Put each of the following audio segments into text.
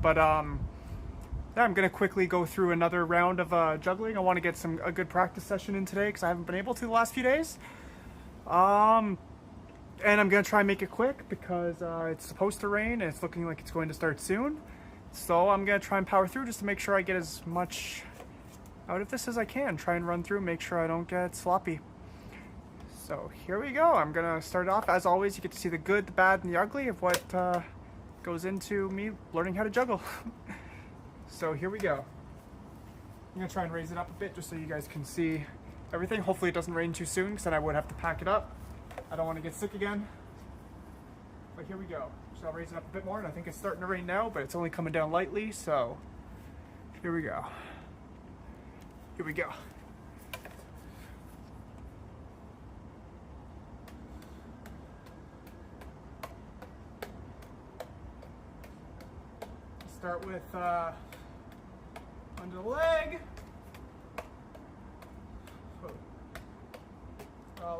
But yeah, I'm gonna quickly go through another round of juggling. I want to get a good practice session in today because I haven't been able to the last few days. And I'm gonna try and make it quick because it's supposed to rain and it's looking like it's going to start soon. So I'm gonna try and power through just to make sure I get as much out of this as I can. Try and run through, make sure I don't get sloppy. So here we go. I'm gonna start off. As always, you get to see the good, the bad, and the ugly of what goes into me learning how to juggle. So here we go. I'm gonna try and raise it up a bit just so you guys can see everything. Hopefully it doesn't rain too soon because then I would have to pack it up. I don't want to get sick again. But here we go. So I'll raise it up a bit more, and I think it's starting to rain now, but it's only coming down lightly, so here we go. Here we go. Start with under the leg.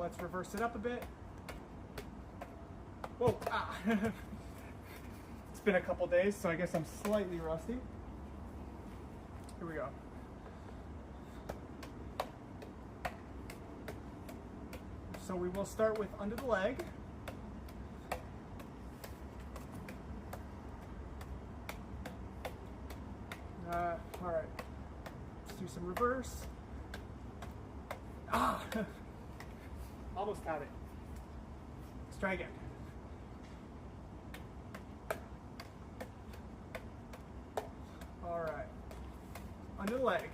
Let's reverse it up a bit. Whoa, ah. It's been a couple days, so I guess I'm slightly rusty. Here we go. So we will start with under the leg. All right, let's do some reverse. Ah, almost had it. Let's try again. All right, under the leg.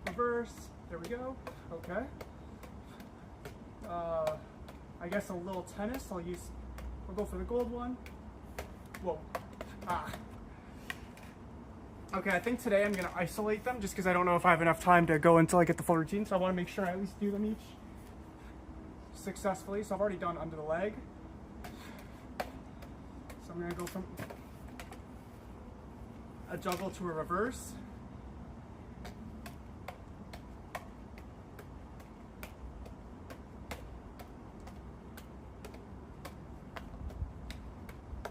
Reverse, there we go, okay. I guess a little tennis, I'll go for the gold one. Whoa, ah. Okay, I think today I'm gonna isolate them just because I don't know if I have enough time to go until I get the full routine, so I wanna make sure I at least do them each successfully. So I've already done under the leg. So I'm gonna go from a juggle to a reverse.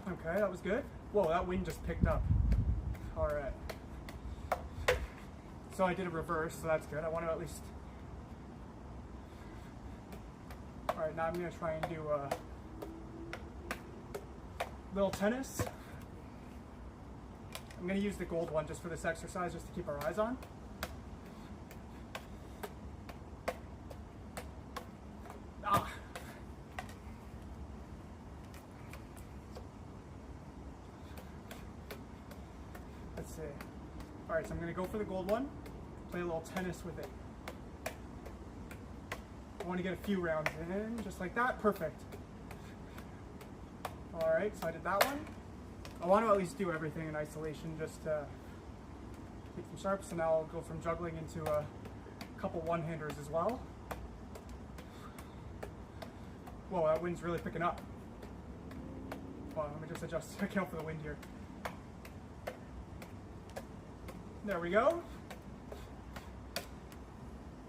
Okay, that was good. Whoa, that wind just picked up. All right. So I did a reverse, so that's good. I want to at least... All right, now I'm gonna try and do a little tennis. I'm gonna use the gold one just for this exercise, just to keep our eyes on. Ah. Let's see. All right, so I'm gonna go for the gold one, play a little tennis with it. I want to get a few rounds in, just like that, perfect. All right, so I did that one. I want to at least do everything in isolation just to keep them sharp, so now I'll go from juggling into a couple one-handers as well. Whoa, that wind's really picking up. Hold on, let me just adjust, account for the wind here. There we go.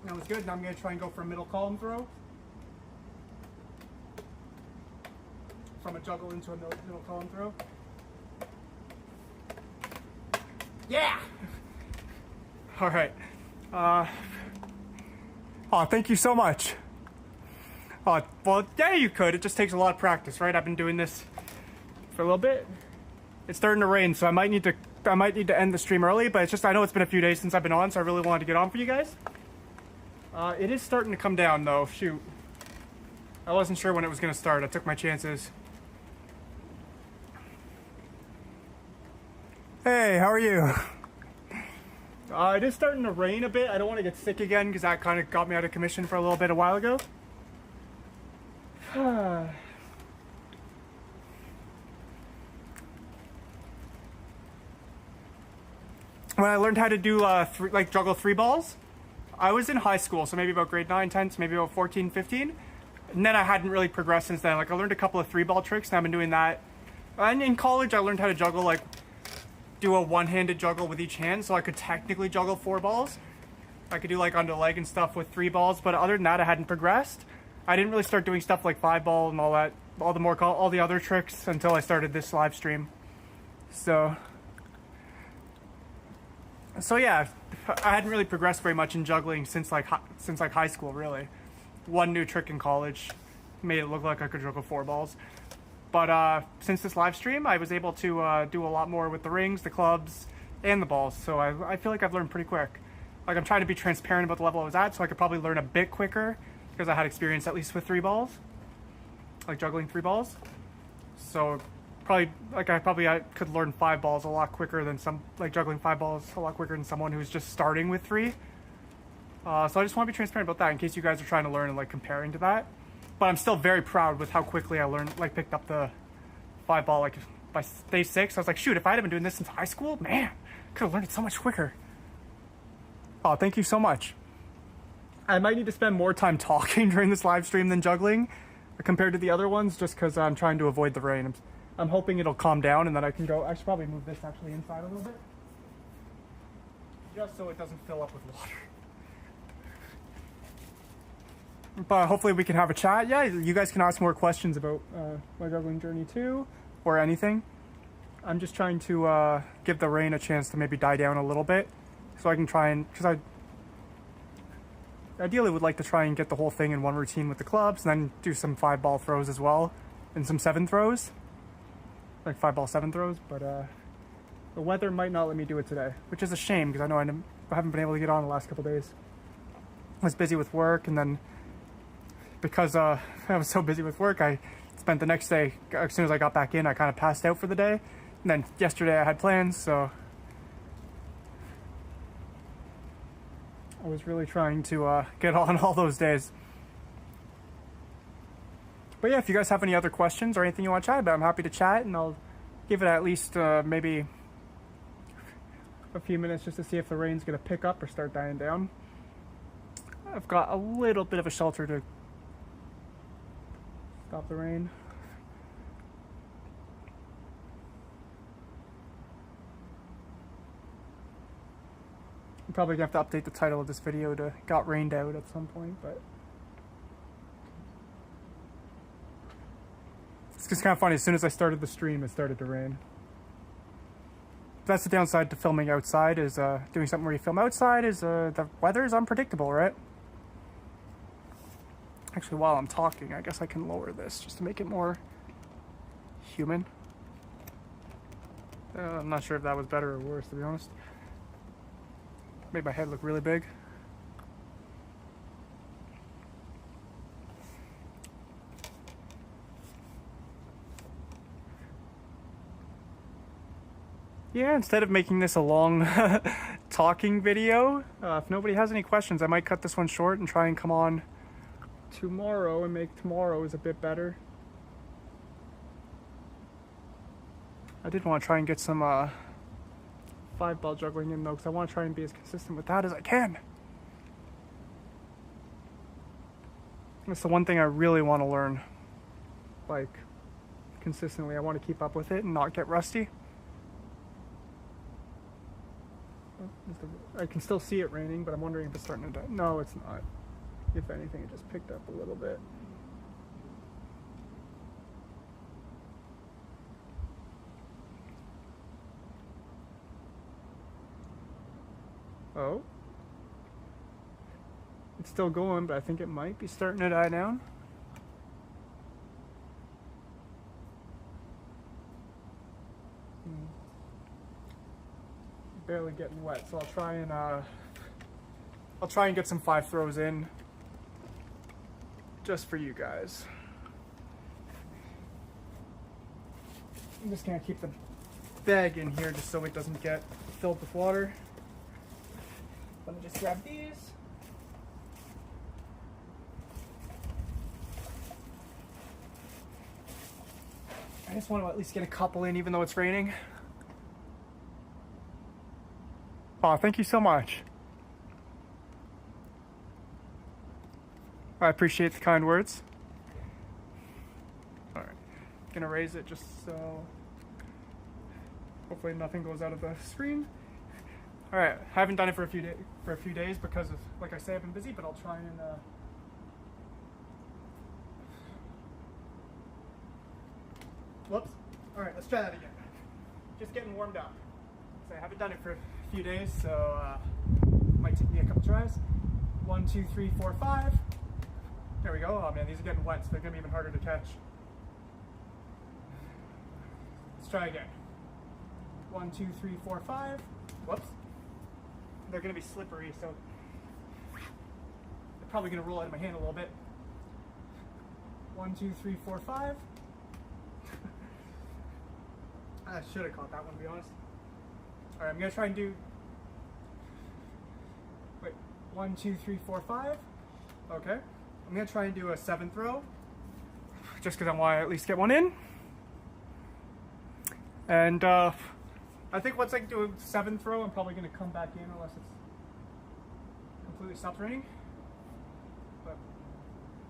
That was good. Now I'm going to try and go for a middle column throw. From a juggle into a middle column throw. Yeah! All right. Oh, thank you so much. Well, yeah, you could. It just takes a lot of practice, right? I've been doing this for a little bit. It's starting to rain, so I might need to end the stream early, but it's just, I know it's been a few days since I've been on, so I really wanted to get on for you guys. It is starting to come down though, shoot. I wasn't sure when it was gonna start. I took my chances. Hey, how are you? It is starting to rain a bit. I don't want to get sick again because that kind of got me out of commission for a little bit a while ago. When I learned how to do juggle 3 balls, I was in high school, so maybe about grade 9, 10, so maybe about 14, 15. And then I hadn't really progressed since then. Like I learned a couple of 3-ball tricks and I've been doing that. And in college I learned how to juggle, like do a one-handed juggle with each hand, so I could technically juggle 4 balls. I could do like under leg and stuff with 3 balls, but other than that I hadn't progressed. I didn't really start doing stuff like 5-ball and all that all the other tricks until I started this live stream. So yeah, I hadn't really progressed very much in juggling since like high school, really. One new trick in college made it look like I could juggle 4 balls. But since this live stream, I was able to do a lot more with the rings, the clubs, and the balls. So I feel like I've learned pretty quick. Like, I'm trying to be transparent about the level I was at, so I could probably learn a bit quicker because I had experience at least with 3 balls, like juggling 3 balls. So I could learn 5 balls a lot quicker than juggling 5 balls a lot quicker than someone who's just starting with 3. So I just want to be transparent about that in case you guys are trying to learn and like comparing to that. But I'm still very proud with how quickly I picked up the 5 ball. Like by day 6, I was like, shoot, if I had been doing this since high school, man, I could have learned it so much quicker. Oh, thank you so much. I might need to spend more time talking during this live stream than juggling compared to the other ones, just because I'm trying to avoid the rain. I'm hoping it'll calm down and then I can go. I should probably move this actually inside a little bit, just so it doesn't fill up with water. But hopefully we can have a chat. Yeah, you guys can ask more questions about my juggling journey too, or anything. I'm just trying to give the rain a chance to maybe die down a little bit, so I can try and, because I ideally would like to try and get the whole thing in one routine with the clubs, and then do some 5 ball throws as well, and some 7 throws, like 5 ball 7 throws. But the weather might not let me do it today, which is a shame because I know I haven't been able to get on the last couple days. I was busy with work, and then because I was so busy with work, I spent the next day, as soon as I got back in, I kind of passed out for the day. And then yesterday I had plans, so I was really trying to get on all those days. But yeah, if you guys have any other questions or anything you want to chat about, I'm happy to chat, and I'll give it at least maybe a few minutes just to see if the rain's going to pick up or start dying down. I've got a little bit of a shelter to stop the rain. I'm probably gonna have to update the title of this video to "Got Rained Out" at some point, but it's just kind of funny. As soon as I started the stream, it started to rain. That's the downside to filming outside, is doing something where you film outside, is the weather is unpredictable, right? Actually, while I'm talking, I guess I can lower this just to make it more human. I'm not sure if that was better or worse, to be honest. Made my head look really big. Yeah, instead of making this a long talking video, if nobody has any questions, I might cut this one short and try and come on tomorrow and make tomorrow's a bit better. I did want to try and get some 5 ball juggling in though, because I want to try and be as consistent with that as I can. That's the one thing I really want to learn, like, consistently. I want to keep up with it and not get rusty. I can still see it raining, but I'm wondering if it's starting to die. No, it's not. If anything, it just picked up a little bit. Oh. It's still going, but I think it might be starting to die down. Barely getting wet, so I'll try and get some 5 throws in just for you guys. I'm just gonna keep the bag in here just so it doesn't get filled with water. Let me just grab these. I just want to at least get a couple in even though it's raining. Oh, thank you so much. I appreciate the kind words. All right, gonna raise it just so hopefully nothing goes out of the screen. All right, I haven't done it for a few days because of, like I say, I've been busy, but I'll try and Whoops. All right, let's try that again. Just getting warmed up. So I haven't done it for a few days, so might take me a couple tries. 1, 2, 3, 4, 5. There we go. Oh man, these are getting wet, so they're gonna be even harder to catch. Let's try again. 1, 2, 3, 4, 5. Whoops. They're gonna be slippery, so they're probably gonna roll out of my hand a little bit. 1, 2, 3, 4, 5. I should have caught that one, to be honest. All right, I'm gonna try and do. Wait, 1, 2, 3, 4, 5. Okay, I'm gonna try and do a 7th throw, just because I want to at least get one in. And I think once I do a 7th throw, I'm probably gonna come back in unless it's completely stopped raining. But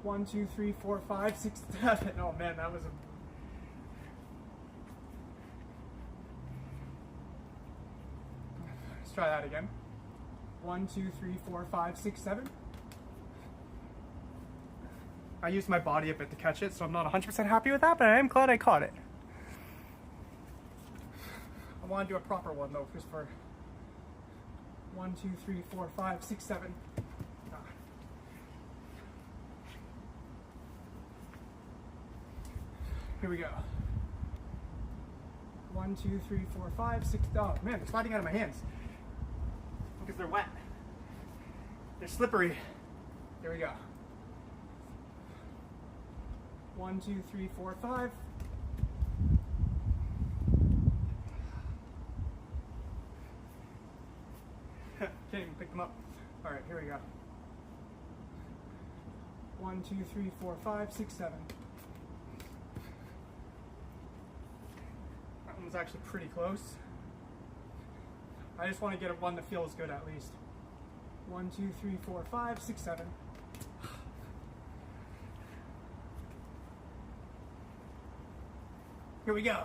1, 2, 3, 4, 5, 6, 7. Oh man, that was a. Let's try that again. 1, 2, 3, 4, 5, 6, 7. I used my body a bit to catch it, so I'm not 100% happy with that, but I am glad I caught it. I want to do a proper one though, just for 1, 2, 3, 4, 5, 6, 7. Here we go. 1, 2, 3, 4, 5, 6. Oh man, they're sliding out of my hands because they're wet. They're slippery. Here we go. 1, 2, 3, 4, 5. Can't even pick them up. All right, here we go. 1, 2, 3, 4, 5, 6, 7. That one was actually pretty close. I just want to get one that feels good at least. 1, 2, 3, 4, 5, 6, 7. Here we go.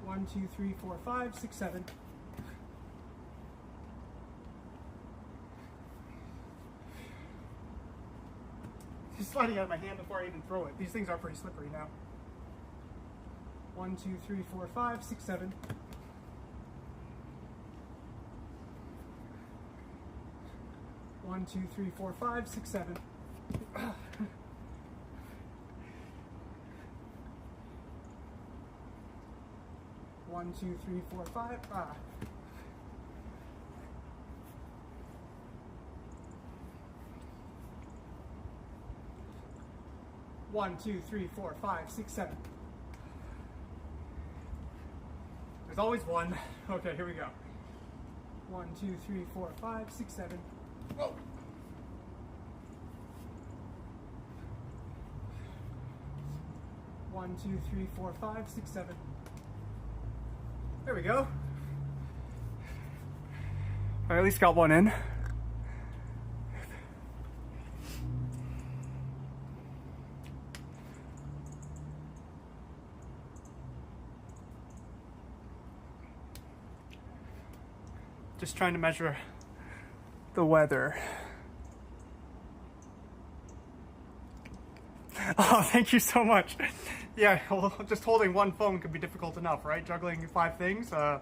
1, 2, 3, 4, 5, 6, 7. It's sliding out of my hand before I even throw it. These things are pretty slippery now. 1, 2, 3, 4, 5, 6, 7. One, 2, 3, 4, 5, 6, 7. 1, 2, 3, 4, 5. 1, 2, 3, 4, 5, 6, 7. There's always one. Okay, here we go. 1, 2, 3, 4, 5, 6, 7. Whoa. 1, 2, 3, 4, 5, 6, 7. There we go. I at least got one in. Just trying to measure the weather. Oh, thank you so much. Yeah, well, just holding one phone could be difficult enough, right? Juggling 5 things. I'm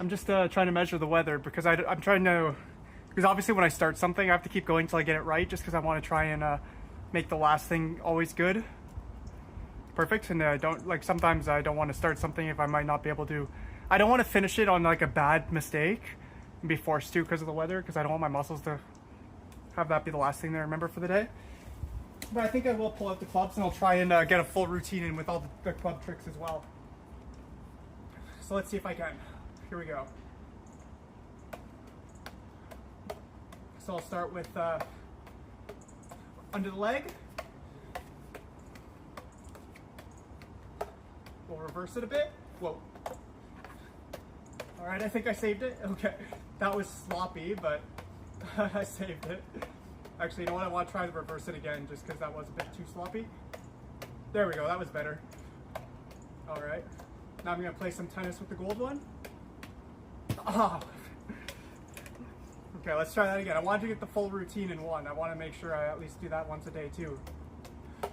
just trying to measure the weather because I'm trying to, because obviously when I start something, I have to keep going till I get it right, just because I want to try and make the last thing always good. Perfect. And I don't, like, sometimes I don't want to start something if I might not be able to. I don't want to finish it on like a bad mistake and be forced to because of the weather, because I don't want my muscles to have that be the last thing they remember for the day. But I think I will pull out the clubs and I'll try and get a full routine in with all the club tricks as well. So let's see if I can. Here we go. So I'll start with under the leg. We'll reverse it a bit. Whoa. All right, I think I saved it. Okay, that was sloppy, but I saved it. Actually, you know what? I want to try to reverse it again just because that was a bit too sloppy. There we go, that was better. All right, now I'm gonna play some tennis with the gold one. Ah, Okay, let's try that again. I wanted to get the full routine in one. I want to make sure I at least do that once a day too. All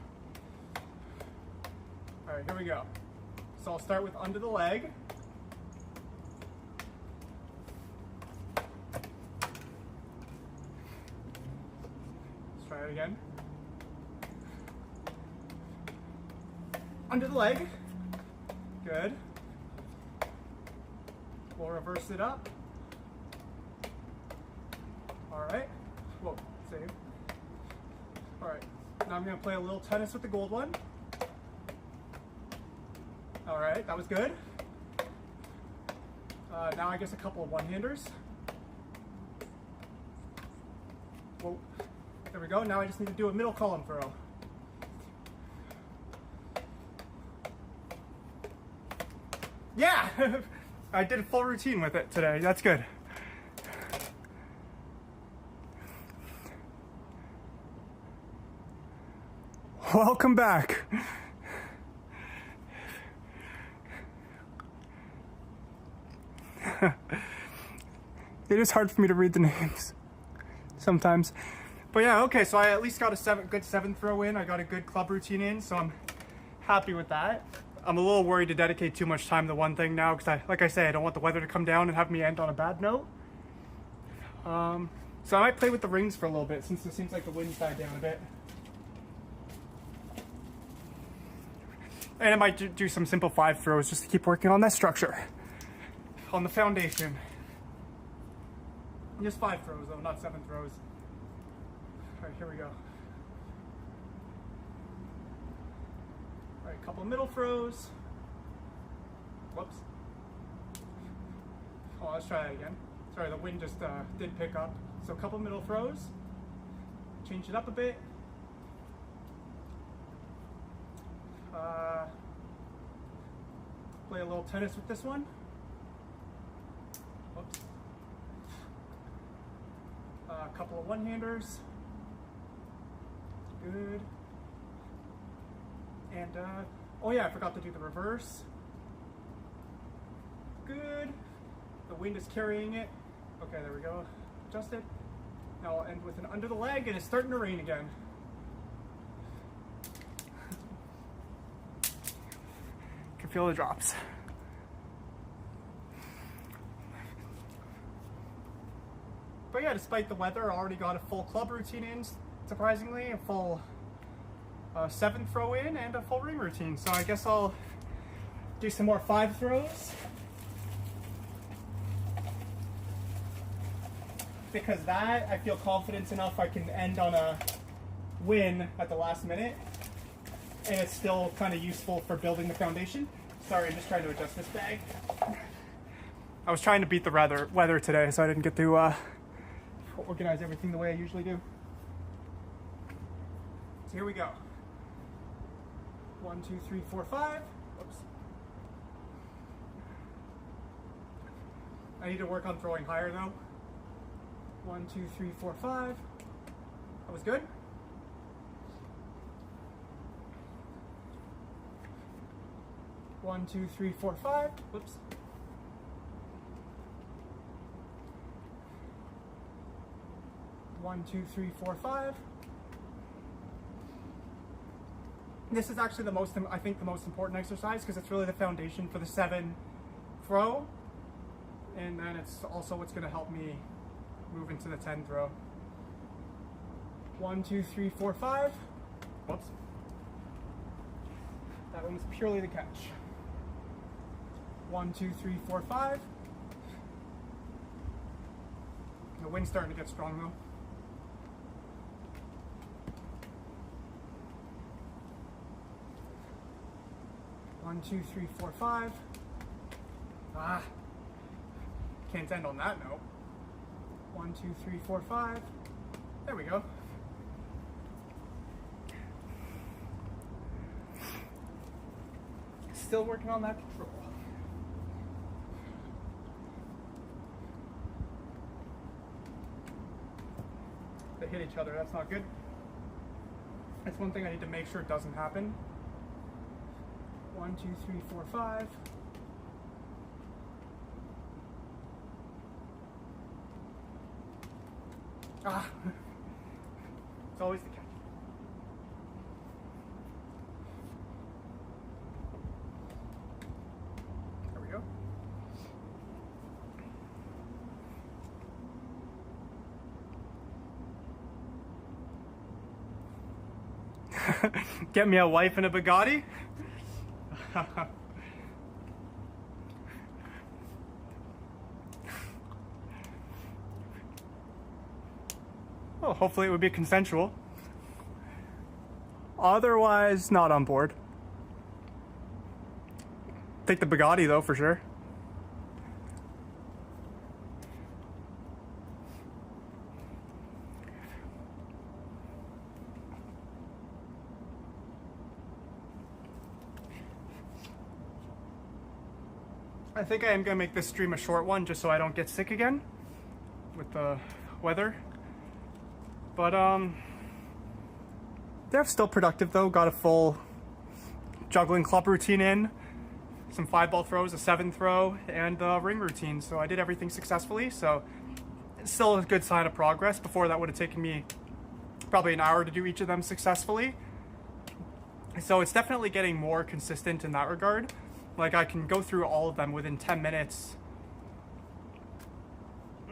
right, here we go. So I'll start with under the leg. Let's try it again. Under the leg. Good. We'll reverse it up. All right. Whoa, save. All right. Now I'm going to play a little tennis with the gold one. All right, that was good. Now I guess a couple of one-handers. Whoa. There we go. Now I just need to do a middle column throw. Yeah! I did a full routine with it today. That's good. Welcome back. It is hard for me to read the names sometimes. But yeah, okay, so I at least got a good seven throw in. I got a good club routine in, so I'm happy with that. I'm a little worried to dedicate too much time to one thing now because, like I say, I don't want the weather to come down and have me end on a bad note. So I might play with the rings for a little bit since it seems like the wind's died down a bit. And I might do some simple 5 throws just to keep working on that structure, on the foundation. Just 5 throws though, not 7 throws. All right, here we go. All right, a couple middle throws. Whoops. Oh, let's try that again. Sorry, the wind just did pick up. So a couple middle throws. Change it up a bit. Play a little tennis with this one. Whoops. A couple of one-handers. Good. And, oh yeah, I forgot to do the reverse. Good. The wind is carrying it. Okay, there we go. Adjust it. Now I'll end with an under the leg, and it's starting to rain again. Can feel the drops. But yeah, despite the weather, I already got a full club routine in, surprisingly, a full 7 throw in, and a full ring routine. So I guess I'll do some more 5 throws. Because that, I feel confident enough I can end on a win at the last minute. And it's still kind of useful for building the foundation. Sorry, I'm just trying to adjust this bag. I was trying to beat the weather today, so I didn't get to organize everything the way I usually do. So here we go. 1, 2, 3, 4, 5. Whoops. I need to work on throwing higher though. 1, 2, 3, 4, 5. That was good. One, 2, 3, 4, 5. Whoops. One, 2, 3, 4, 5. This is actually the most, I think, the most important exercise because it's really the foundation for the 7 throw, and then it's also what's going to help me move into the 10 throw. 1, 2, 3, 4, 5. Whoops. That one was purely the catch. 1, 2, 3, 4, 5. The wind's starting to get strong though. 1, 2, 3, 4, 5. Ah, can't end on that note. 1, 2, 3, 4, 5. There we go. Still working on that control. They hit each other, that's not good. That's one thing I need to make sure doesn't happen. 1, 2, 3, 4, 5. Ah. It's always the catch. There we go. Get me a wife and a Bugatti? Well, hopefully it would be consensual. Otherwise, not on board. Take the Bugatti though, for sure. I think I am gonna make this stream a short one just so I don't get sick again with the weather. But they're still productive though. Got a full juggling club routine in, some 5-ball throws, a 7 throw, and a ring routine. So I did everything successfully. So it's still a good sign of progress. Before that would have taken me probably an hour to do each of them successfully. So it's definitely getting more consistent in that regard. Like I can go through all of them within 10 minutes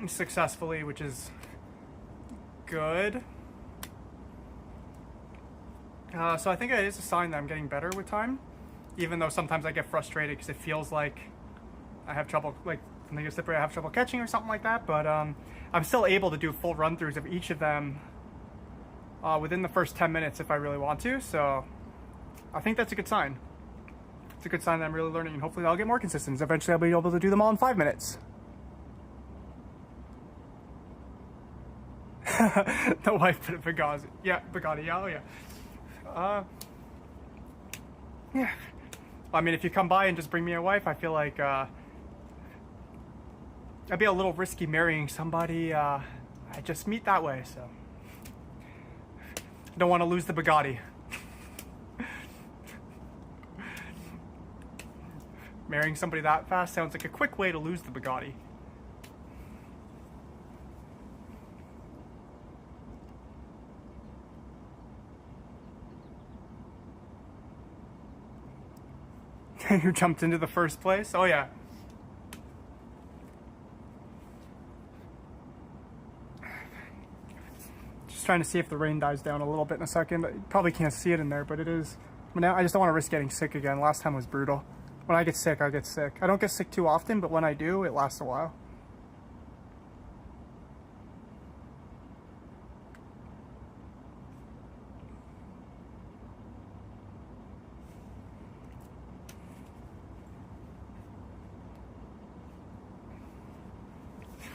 successfully, which is good. So I think it is a sign that I'm getting better with time, even though sometimes I get frustrated because it feels like I have trouble, like something is slippery, I have trouble catching or something like that. But I'm still able to do full run-throughs of each of them within the first 10 minutes if I really want to. So I think that's a good sign. It's a good sign that I'm really learning, and hopefully I'll get more consistent. Eventually I'll be able to do them all in 5 minutes. The wife put a Bugatti. Yeah, Bugatti. Yeah, oh yeah. Yeah. I mean, if you come by and just bring me a wife, I feel like I'd be a little risky marrying somebody I just meet that way. So I don't want to lose the Bugatti. Marrying somebody that fast sounds like a quick way to lose the Bugatti. You jumped into the first place? Oh yeah. Just trying to see if the rain dies down a little bit in a second. You probably can't see it in there, but it is. But now I just don't want to risk getting sick again. Last time was brutal. When I get sick, I get sick. I don't get sick too often, but when I do, it lasts a while.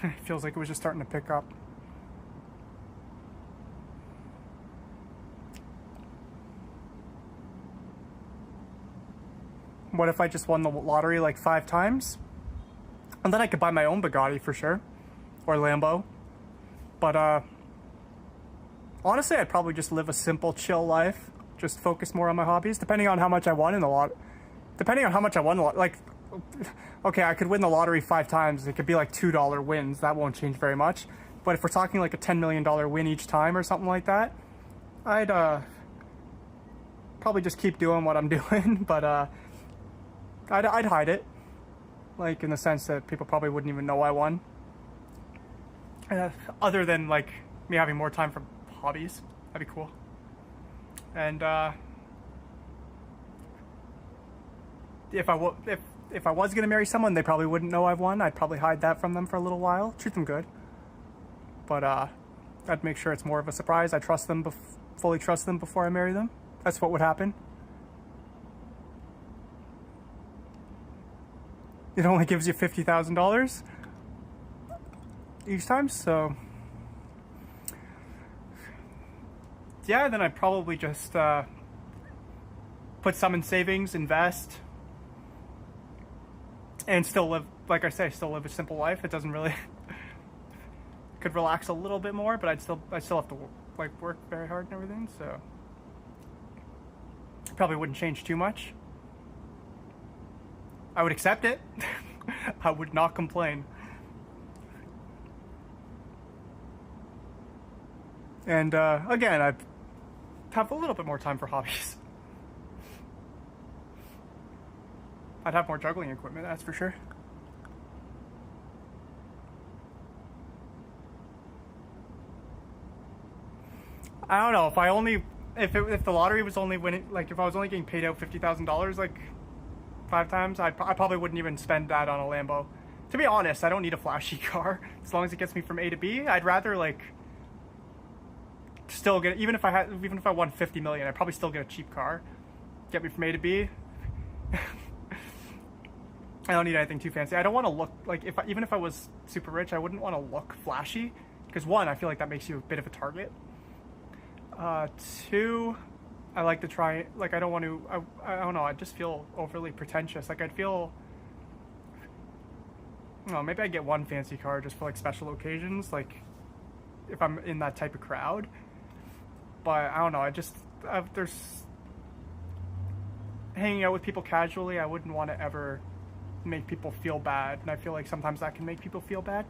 It feels like it was just starting to pick up. What if I just won the lottery like 5 times? And then I could buy my own Bugatti for sure. Or Lambo. But honestly, I'd probably just live a simple, chill life. Just focus more on my hobbies, depending on how much I won in the lot. Depending on how much I won, like, okay, I could win the lottery 5 times. It could be like $2 wins. That won't change very much. But if we're talking like a $10 million win each time or something like that, I'd probably just keep doing what I'm doing. But I'd hide it, like in the sense that people probably wouldn't even know I won. Other than like me having more time for hobbies, that'd be cool. And if I was gonna marry someone, they probably wouldn't know I've won. I'd probably hide that from them for a little while, treat them good. But I'd make sure it's more of a surprise. I trust them, fully trust them before I marry them. That's what would happen. It only gives you $50,000 each time, so yeah. Then I'd probably just put some in savings, invest, and still live, like I say, still live a simple life. It doesn't really could relax a little bit more, but I still have to like work very hard and everything, so probably wouldn't change too much. I would accept it. I would not complain. And again, I have a little bit more time for hobbies. I'd have more juggling equipment, that's for sure. I don't know if I only if the lottery was only winning, like if I was only getting paid out $50,000 like 5 times, I probably wouldn't even spend that on a Lambo. To be honest, I don't need a flashy car as long as it gets me from A to B. I'd rather like still get, even if I won 50 million, I'd probably still get a cheap car, get me from A to B. I don't need anything too fancy. I don't want to look like, even if I was super rich, I wouldn't want to look flashy because one, I feel like that makes you a bit of a target. Two, I like to try, like I don't want to, I don't know, I just feel overly pretentious. Like I'd feel, oh, maybe I'd get one fancy car just for like special occasions, like if I'm in that type of crowd. But I don't know, there's hanging out with people casually, I wouldn't want to ever make people feel bad. And I feel like sometimes that can make people feel bad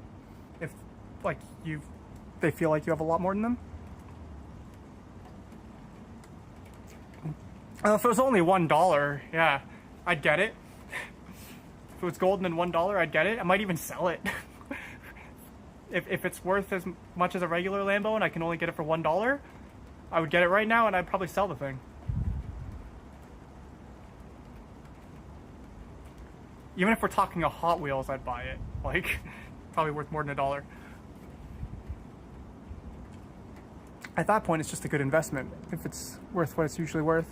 if like they feel like you have a lot more than them. If it was only $1, yeah, I'd get it. If it was golden and $1, I'd get it. I might even sell it. If it's worth as much as a regular Lambo and I can only get it for $1, I would get it right now and I'd probably sell the thing. Even if we're talking a Hot Wheels, I'd buy it. Like, probably worth more than $1. At that point, it's just a good investment if it's worth what it's usually worth.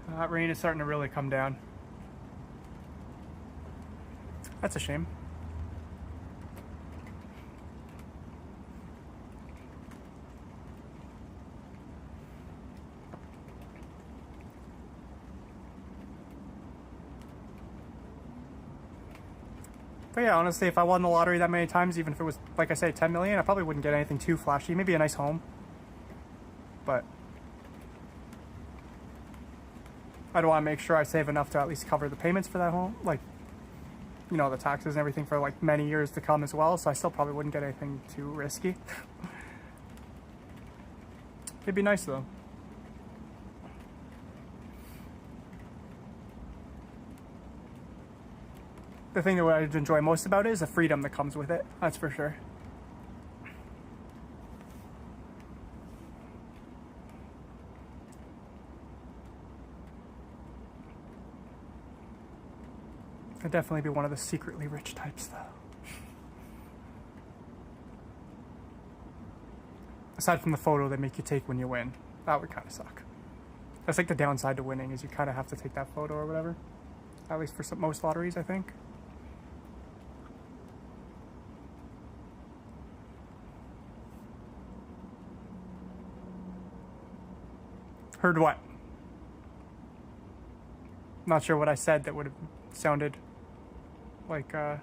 That rain is starting to really come down. That's a shame. But yeah, honestly, if I won the lottery that many times, even if it was, like I say, 10 million, I probably wouldn't get anything too flashy. Maybe a nice home. But I'd want to make sure I save enough to at least cover the payments for that home. Like, you know, the taxes and everything for like many years to come as well. So I still probably wouldn't get anything too risky. It'd be nice though. The thing that I'd enjoy most about it is the freedom that comes with it. That's for sure. I'd definitely be one of the secretly rich types though. Aside from the photo they make you take when you win. That would kind of suck. That's like the downside to winning, is you kind of have to take that photo or whatever. At least for most lotteries, I think. Heard what? Not sure what I said that would have sounded like, or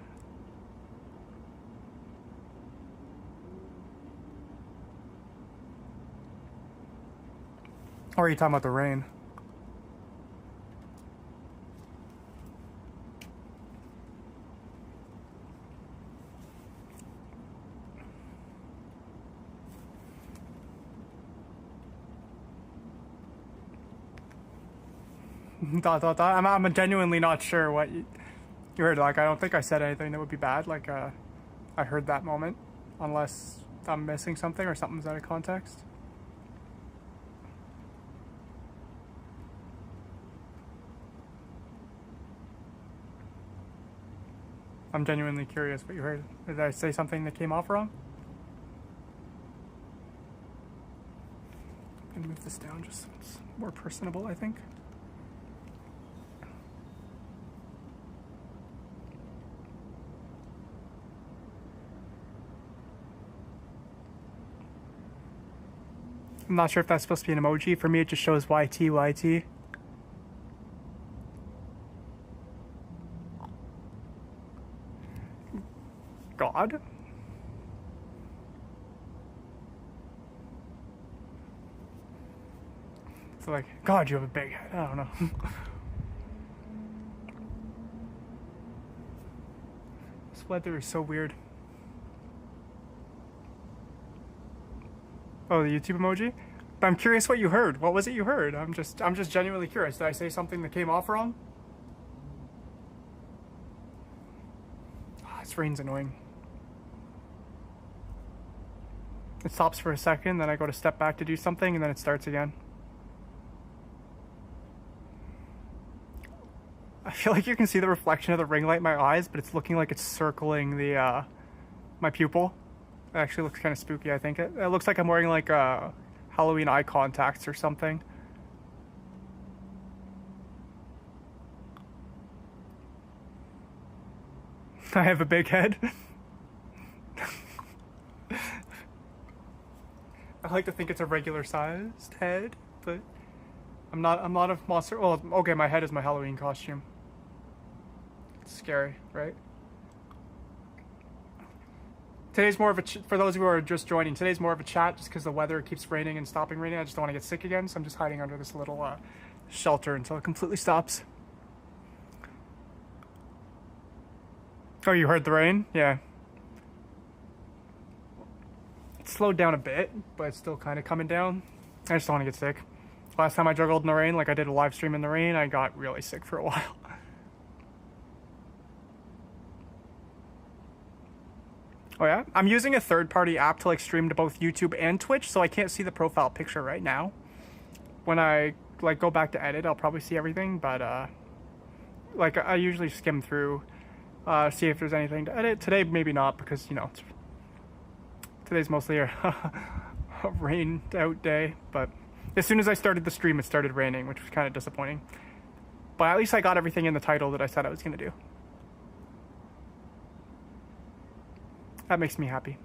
are you talking about the rain? I'm genuinely not sure what you heard. Like, I don't think I said anything that would be bad. Like, I heard that moment, unless I'm missing something or something's out of context. I'm genuinely curious what you heard. Did I say something that came off wrong? I'm gonna move this down just so it's more personable, I think. I'm not sure if that's supposed to be an emoji. For me, it just shows YT. God? It's like, God, you have a big head. I don't know. This weather is so weird. Oh, the YouTube emoji? But I'm curious what you heard. What was it you heard? I'm just genuinely curious. Did I say something that came off wrong? Oh, this rain's annoying. It stops for a second, then I go to step back to do something, and then it starts again. I feel like you can see the reflection of the ring light in my eyes, but it's looking like it's circling the my pupil. It actually looks kind of spooky, I think. It looks like I'm wearing like Halloween eye contacts or something. I have a big head. I like to think it's a regular sized head, but I'm not a monster. Well, okay, my head is my Halloween costume. It's scary, right? Today's more of a, for those who are just joining, today's more of a chat just because the weather keeps raining and stopping raining. I just don't want to get sick again, so I'm just hiding under this little shelter until it completely stops. Oh, you heard the rain? Yeah. It slowed down a bit, but it's still kind of coming down. I just don't want to get sick. Last time I juggled in the rain, like I did a live stream in the rain, I got really sick for a while. Oh yeah? I'm using a third-party app to like stream to both YouTube and Twitch, so I can't see the profile picture right now. When I like go back to edit, I'll probably see everything, but like I usually skim through, see if there's anything to edit. Today maybe not, because you know today's mostly a rained out day, but as soon as I started the stream it started raining, which was kind of disappointing. But at least I got everything in the title that I said I was going to do. That makes me happy.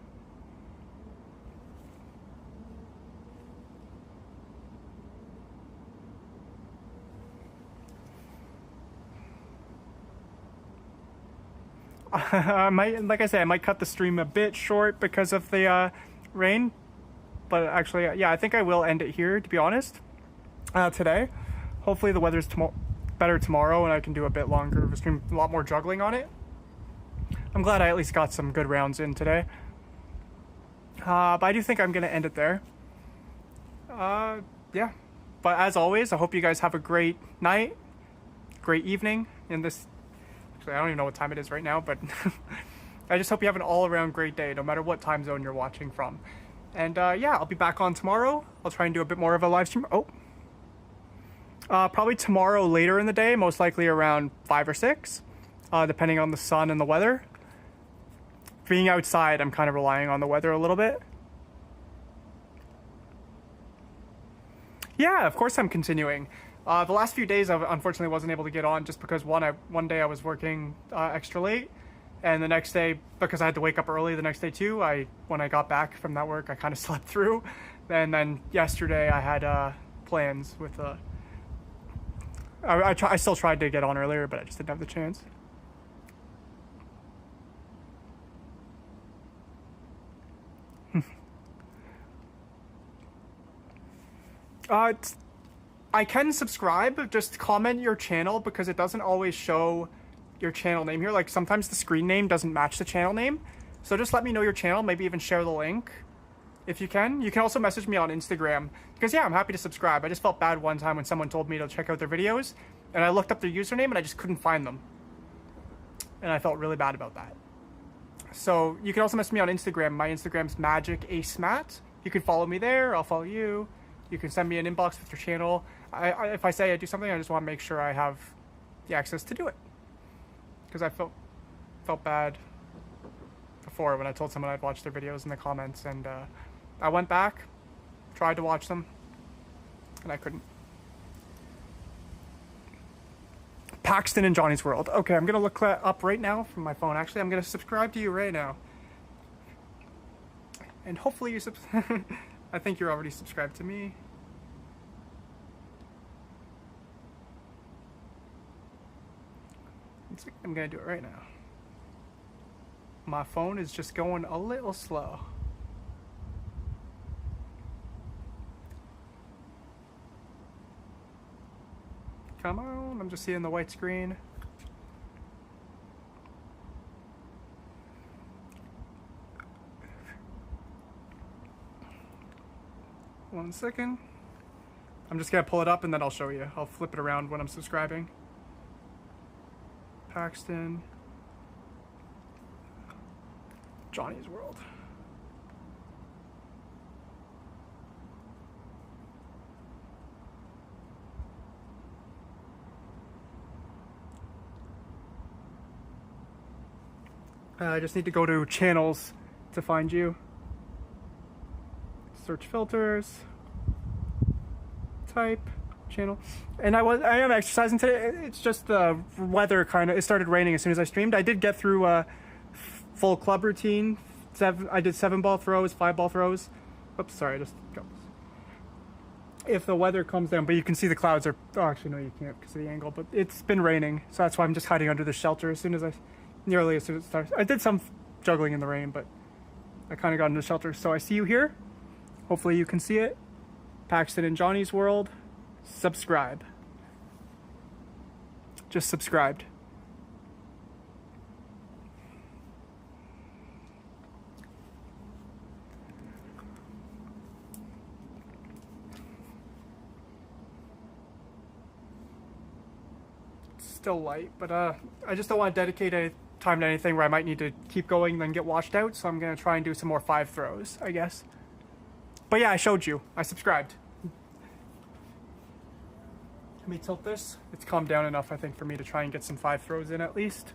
I might, like I said, I might cut the stream a bit short because of the rain. But actually, yeah, I think I will end it here, to be honest, today. Hopefully the weather's better tomorrow and I can do a bit longer of a stream, a lot more juggling on it. I'm glad I at least got some good rounds in today. But I do think I'm going to end it there. Yeah. But as always, I hope you guys have a great night, great evening in this... Actually, I don't even know what time it is right now, but I just hope you have an all-around great day, no matter what time zone you're watching from. And yeah, I'll be back on tomorrow. I'll try and do a bit more of a live stream. Probably tomorrow later in the day, most likely around 5 or 6, depending on the sun and the weather. Being outside, I'm kind of relying on the weather a little bit. Yeah, of course I'm continuing. The last few days I unfortunately wasn't able to get on just because one day I was working extra late, and the next day, because I had to wake up early the next day too, when I got back from that work, I kind of slept through. And then yesterday I had plans with... I still tried to get on earlier, but I just didn't have the chance. I can subscribe, just comment your channel because it doesn't always show your channel name here. Like sometimes the screen name doesn't match the channel name. So just let me know your channel, maybe even share the link if you can. You can also message me on Instagram because yeah, I'm happy to subscribe. I just felt bad one time when someone told me to check out their videos and I looked up their username and I just couldn't find them. And I felt really bad about that. So you can also message me on Instagram. My Instagram's magicAceMatt. You can follow me there, I'll follow you. You can send me an inbox with your channel. If I say I do something, I just want to make sure I have the access to do it. Because I felt bad before when I told someone I'd watch their videos in the comments, and I went back, tried to watch them, and I couldn't. Paxton in Johnny's World. Okay, I'm going to look that up right now from my phone. Actually, I'm going to subscribe to you right now. And hopefully you I think you're already subscribed to me. I'm gonna do it right now. My phone is just going a little slow. Come on, I'm just seeing the white screen. 1 second. I'm just gonna pull it up and then I'll show you. I'll flip it around when I'm subscribing. Paxton. Johnny's World. I just need to go to channels to find you. Search filters. Type channel. And I am exercising today. It's just the weather kind of. It started raining as soon as I streamed. I did get through a full club routine. I did 7 ball throws, 5 ball throws. Oops, sorry, I just got this. If the weather comes down, but you can see the clouds are. Oh, actually, no, you can't because of the angle. But it's been raining, so that's why I'm just hiding under the shelter as soon as it starts. I did some juggling in the rain, but I kind of got into the shelter. So I see you here. Hopefully you can see it. Paxton and Johnny's World. Subscribe. Just subscribed. It's still light, but I just don't want to dedicate any time to anything where I might need to keep going and then get washed out, so I'm going to try and do some more 5 throws, I guess. But yeah, I showed you. I subscribed. Let me tilt this. It's calmed down enough, I think, for me to try and get some 5 throws in at least.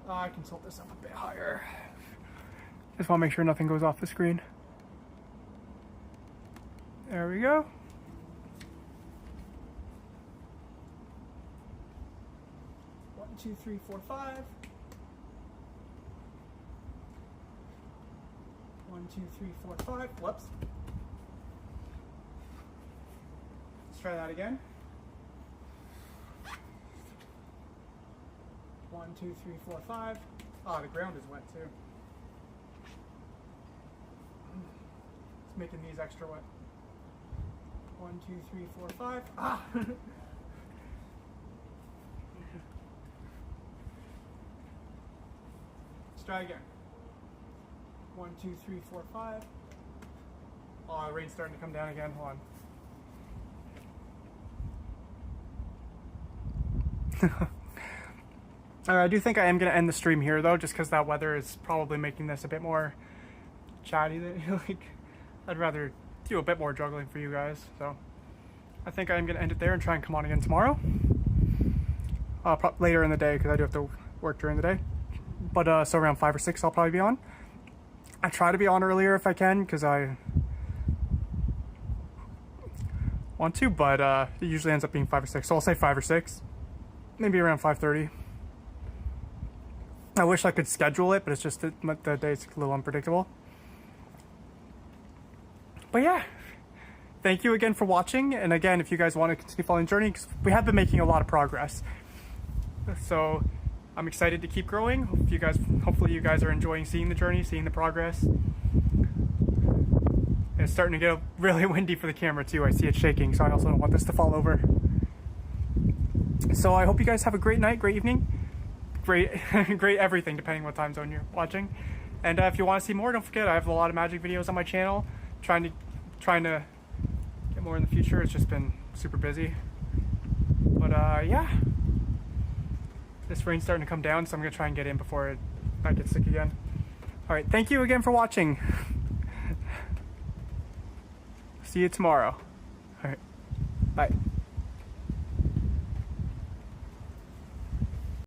I can tilt this up a bit higher. Just want to make sure nothing goes off the screen. There we go. One, 2, 3, 4, 5. 1, 2, 3, 4, 5. Whoops. Let's try that again. 1, 2, 3, 4, 5. Ah, the ground is wet too. It's making these extra wet. 1, 2, 3, 4, 5. Ah! Let's try again. 1, 2, 3, 4, 5. Oh, the rain's starting to come down again. Hold on. Alright, I do think I am going to end the stream here, though, just because that weather is probably making this a bit more chatty. Like, I'd rather do a bit more juggling for you guys, so I think I'm going to end it there and try and come on again tomorrow. Later in the day, because I do have to work during the day. But, so around 5 or 6 I'll probably be on. I try to be on earlier if I can, because I want to, but it usually ends up being 5 or 6. So I'll say 5 or 6. Maybe around 5:30. I wish I could schedule it, but it's just that the day's a little unpredictable. But yeah, thank you again for watching. And again, if you guys want to continue following the journey, because we have been making a lot of progress. So I'm excited to keep growing. Hopefully you guys are enjoying seeing the journey, seeing the progress. It's starting to get really windy for the camera too. I see it shaking, so I also don't want this to fall over. So I hope you guys have a great night, great evening, great everything, depending what time zone you're watching. And if you want to see more, don't forget I have a lot of magic videos on my channel. Trying to get more in the future. It's just been super busy. But yeah. This rain's starting to come down, so I'm going to try and get in before I get sick again. Alright, thank you again for watching. See you tomorrow. Alright, bye.